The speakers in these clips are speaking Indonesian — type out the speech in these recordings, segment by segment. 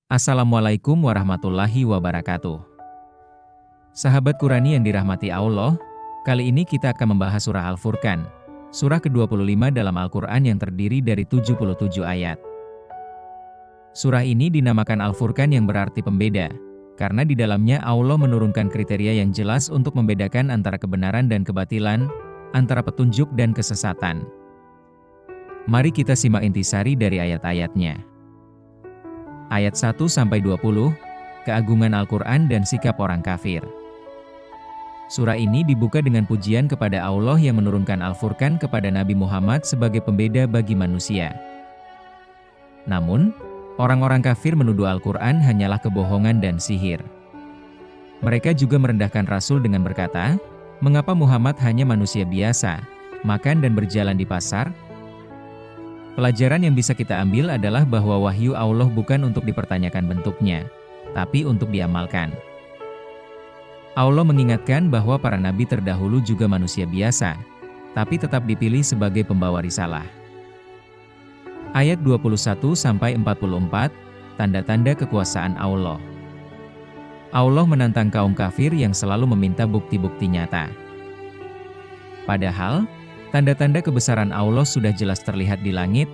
Assalamualaikum warahmatullahi wabarakatuh. Sahabat Qurani yang dirahmati Allah, kali ini kita akan membahas surah Al-Furqan, surah ke-25 dalam Al-Quran yang terdiri dari 77 ayat. Surah ini dinamakan Al-Furqan yang berarti pembeda, karena di dalamnya Allah menurunkan kriteria yang jelas untuk membedakan antara kebenaran dan kebatilan, antara petunjuk dan kesesatan. Mari kita simak intisari dari ayat-ayatnya. Ayat 1-20, keagungan Al-Quran dan sikap orang kafir. Surah ini dibuka dengan pujian kepada Allah yang menurunkan Al-Furqan kepada Nabi Muhammad sebagai pembeda bagi manusia. Namun, orang-orang kafir menuduh Al-Quran hanyalah kebohongan dan sihir. Mereka juga merendahkan Rasul dengan berkata, "Mengapa Muhammad hanya manusia biasa, makan dan berjalan di pasar?" Pelajaran yang bisa kita ambil adalah bahwa wahyu Allah bukan untuk dipertanyakan bentuknya, tapi untuk diamalkan. Allah mengingatkan bahwa para nabi terdahulu juga manusia biasa, tapi tetap dipilih sebagai pembawa risalah. Ayat 21-44, tanda-tanda kekuasaan Allah. Allah menantang kaum kafir yang selalu meminta bukti-bukti nyata. Padahal, tanda-tanda kebesaran Allah sudah jelas terlihat di langit,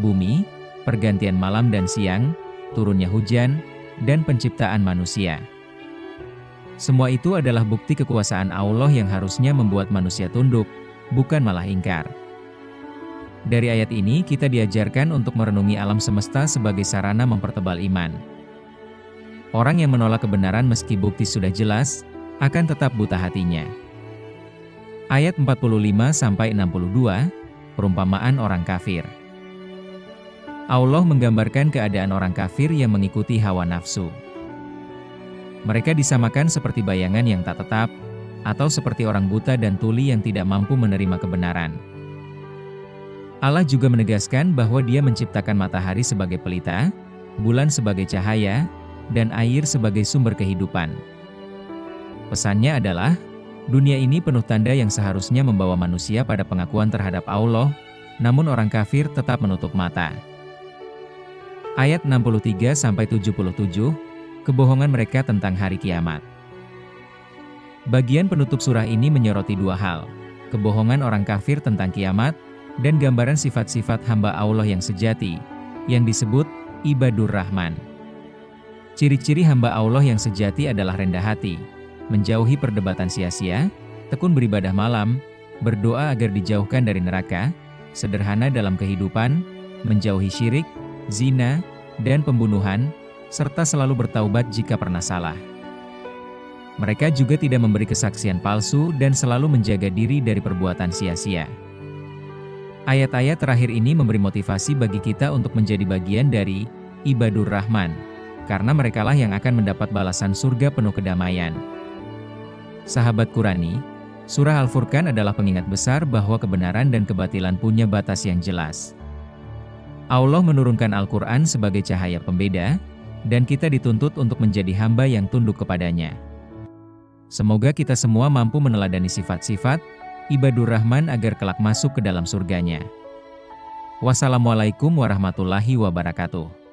bumi, pergantian malam dan siang, turunnya hujan, dan penciptaan manusia. Semua itu adalah bukti kekuasaan Allah yang harusnya membuat manusia tunduk, bukan malah ingkar. Dari ayat ini kita diajarkan untuk merenungi alam semesta sebagai sarana mempertebal iman. Orang yang menolak kebenaran meski bukti sudah jelas, akan tetap buta hatinya. Ayat 45-62, perumpamaan orang kafir. Allah menggambarkan keadaan orang kafir yang mengikuti hawa nafsu. Mereka disamakan seperti bayangan yang tak tetap, atau seperti orang buta dan tuli yang tidak mampu menerima kebenaran. Allah juga menegaskan bahwa Dia menciptakan matahari sebagai pelita, bulan sebagai cahaya, dan air sebagai sumber kehidupan. Pesannya adalah, dunia ini penuh tanda yang seharusnya membawa manusia pada pengakuan terhadap Allah, namun orang kafir tetap menutup mata. Ayat 63-77, kebohongan mereka tentang hari kiamat. Bagian penutup surah ini menyoroti dua hal, kebohongan orang kafir tentang kiamat, dan gambaran sifat-sifat hamba Allah yang sejati, yang disebut ibadur Rahman. Ciri-ciri hamba Allah yang sejati adalah rendah hati, menjauhi perdebatan sia-sia, tekun beribadah malam, berdoa agar dijauhkan dari neraka, sederhana dalam kehidupan, menjauhi syirik, zina, dan pembunuhan, serta selalu bertaubat jika pernah salah. Mereka juga tidak memberi kesaksian palsu dan selalu menjaga diri dari perbuatan sia-sia. Ayat-ayat terakhir ini memberi motivasi bagi kita untuk menjadi bagian dari ibadur Rahman, karena merekalah yang akan mendapat balasan surga penuh kedamaian. Sahabat Qurani, surah Al-Furqan adalah pengingat besar bahwa kebenaran dan kebatilan punya batas yang jelas. Allah menurunkan Al-Quran sebagai cahaya pembeda, dan kita dituntut untuk menjadi hamba yang tunduk kepadanya. Semoga kita semua mampu meneladani sifat-sifat ibadur Rahman agar kelak masuk ke dalam surganya. Wassalamualaikum warahmatullahi wabarakatuh.